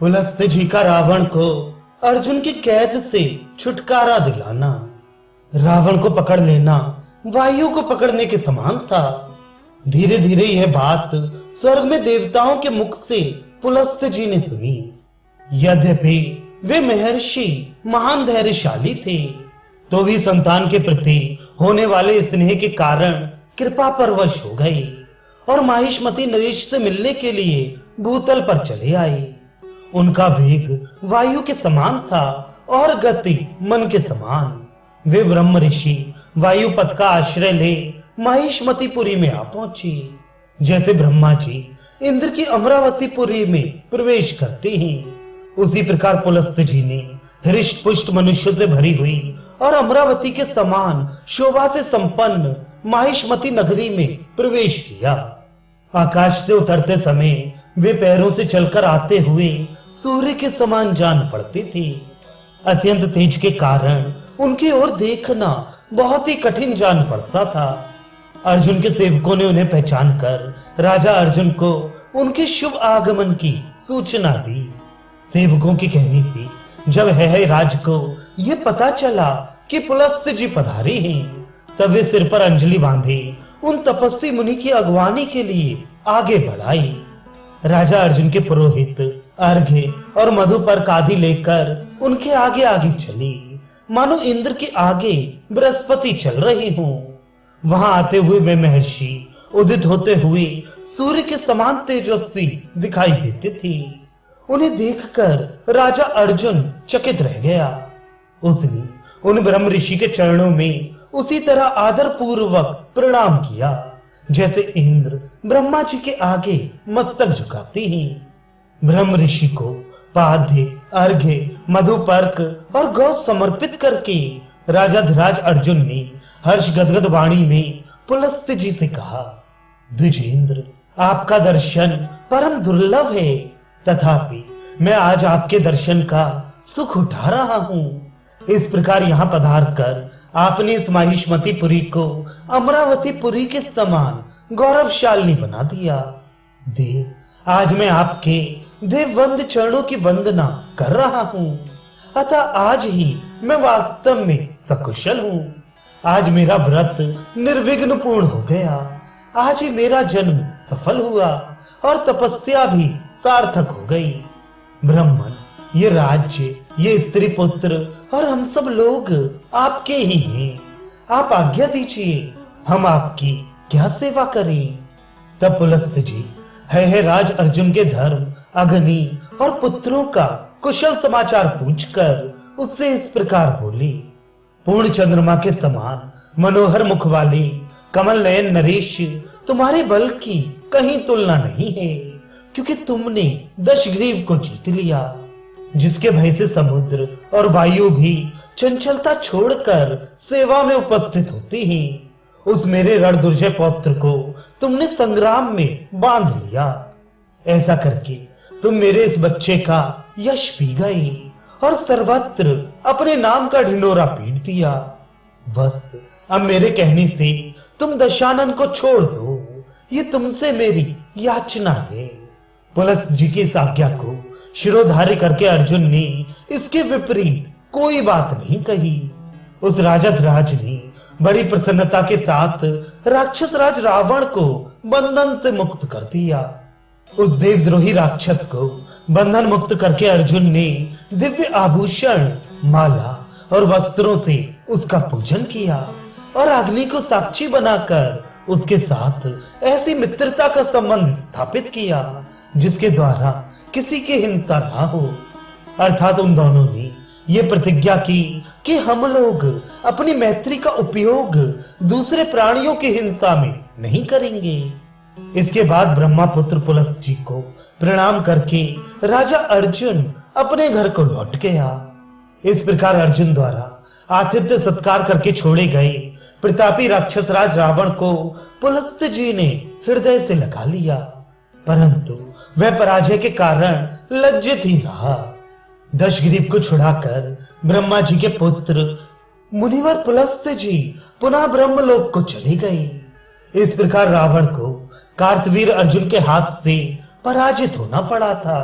पुलस्त जी का रावण को अर्जुन की कैद से छुटकारा दिलाना, रावण को पकड़ लेना वायु को पकड़ने के समान था। धीरे धीरे यह बात स्वर्ग में देवताओं के मुख से पुलस्त जी ने सुनी। यद्यपि वे महर्षि महान धैर्यशाली थे, तो भी संतान के प्रति होने वाले स्नेह के कारण कृपा परवश हो गए और माहिष्मती नरेश से मिलने के लिए भूतल पर चले आए। उनका वेग वायु के समान था और गति मन के समान। वे ब्रह्म ऋषि वायु पथ का आश्रय ले माहिष्मतीपुरी में आ पहुंचे। जैसे ब्रह्मा जी इंद्र की अमरावतीपुरी में प्रवेश करते हैं, उसी प्रकार पुलस्त जी ने हृष्ट पुष्ट मनुष्यों से भरी हुई और अमरावती के समान शोभा से संपन्न माहिष्मती नगरी में प्रवेश किया। आकाश से उतरते समय वे पैरों से चलकर आते हुए सूर्य के समान जान पड़ते थे। अत्यंत तेज के कारण उनकी ओर देखना बहुत ही कठिन जान पड़ता था। अर्जुन के सेवकों ने उन्हें पहचान कर राजा अर्जुन को उनके शुभ आगमन की सूचना दी। सेवकों की कहनी थी, जब है राज को यह पता चला कि पुलस्त जी पधारे हैं, तब वे सिर पर अंजलि बांधे उन तपस्वी मुनि की अगवानी के लिए आगे बढ़ाई। राजा अर्जुन के पुरोहित अर्घ्य और मधुपर्क आदि लेकर उनके आगे आगे चले, मानो इंद्र के आगे बृहस्पति चल रहे हों। वहां आते हुए वे महर्षि उदित होते हुए सूर्य के समान तेजस्वी दिखाई देते थे। उन्हें देखकर राजा अर्जुन चकित रह गया। उसने उन ब्रह्म ऋषि के चरणों में उसी तरह आदर पूर्वक प्रणाम किया, जैसे इंद्र ब्रह्मा जी के आगे मस्तक झुकाते हैं। ब्रह्म ऋषि को पाद्य अर्घ्य मधुपर्क और गौ समर्पित करके राजा धीराज अर्जुन ने हर्ष गदगद वाणी में पुलस्त जी से कहा, द्विजेंद्र, आपका दर्शन परम दुर्लभ है, तथापि मैं आज आपके दर्शन का सुख उठा रहा हूं। इस प्रकार यहाँ पधार कर आपने इस माहिष्मतीपुरी को अमरावतीपुरी के समान गौरवशालिनी बना दिया। देव, आज मैं आपके देववंद चरणों की वंदना कर रहा हूं, अतः आज ही मैं वास्तव में सकुशल हूं। आज मेरा व्रत निर्विघ्न पूर्ण हो गया। आज ही मेरा जन्म सफल हुआ और तपस्या भी सार्थक हो गई। ब्राह्मण, ये राज्य, ये स्त्री पुत्र और हम सब लोग आपके ही हैं। आप आज्ञा दीजिए, हम आपकी क्या सेवा करें। तब पुलस्त जी है राज अर्जुन के धर्म, अग्नि और पुत्रों का कुशल समाचार पूछकर उससे इस प्रकार बोले, पूर्ण चंद्रमा के समान मनोहर मुख वाले कमल नयन नरेश, तुम्हारे बल की कहीं तुलना नहीं है, क्योंकि तुमने दशग्रीव को जीत लिया, जिसके भय से समुद्र और वायु भी चंचलता छोड़कर सेवा में उपस्थित होते हैं। उस मेरे रणदुर्जय पौत्र को तुमने संग्राम में बांध लिया। ऐसा करके तुम मेरे इस बच्चे का यश पी गए और सर्वत्र अपने नाम का ढिंढोरा पीट दिया। बस अब मेरे कहने से तुम दशानन को छोड़ दो, ये तुमसे मेरी याचना है। पुलस्त जी की इस आज्ञा को शिरोधार्य करके अर्जुन ने इसके विपरीत कोई बात नहीं कही। उस राजा धीराज ने बड़ी प्रसन्नता के साथ राक्षस राज रावण को बंधन से मुक्त कर दिया। उस देवद्रोही राक्षस को बंधन मुक्त करके अर्जुन ने दिव्य आभूषण, माला और वस्त्रों से उसका पूजन किया और अग्नि को साक्षी बनाकर उसके साथ ऐसी मित्रता का संबंध स्थापित किया जिसके द्वारा किसी की हिंसा ना हो। अर्थात उन दोनों ने ये प्रतिज्ञा की कि हम लोग अपनी मैत्री का उपयोग दूसरे प्राणियों की हिंसा में नहीं करेंगे। इसके बाद ब्रह्मापुत्र पुलस्त जी को प्रणाम करके राजा अर्जुन अपने घर को लौट गया। इस प्रकार अर्जुन द्वारा आतिथ्य सत्कार करके छोड़े गए प्रतापी राक्षस राज रावण को पुलस्त जी ने हृदय से लगा लिया, परंतु वह पराजय के कारण लज्जित ही रहा। दशग्रीव को छुड़ाकर ब्रह्मा जी के पुत्र मुनिवर पुलस्त जी पुनः ब्रह्मलोक को चले गए। इस प्रकार रावण को कार्तवीर अर्जुन के हाथ से पराजित होना पड़ा था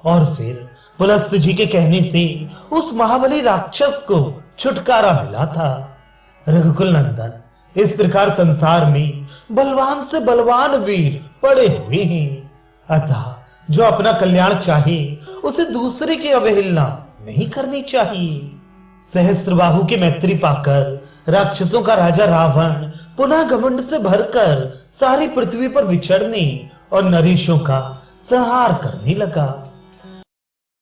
और फिर पुलस्त जी के कहने से उस महाबली राक्षस को छुटकारा मिला था। रघुकुल नंदन, इस प्रकार संसार में बलवान से बलवान वीर पड़े हुए हैं, अतः जो अपना कल्याण चाहे उसे दूसरे की अवहेलना नहीं करनी चाहिए। सहस्त्रबाहु की मैत्री पाकर राक्षसों का राजा रावण पुनः घमंड से भरकर सारी पृथ्वी पर विचरने और नरेशों का संहार करने लगा।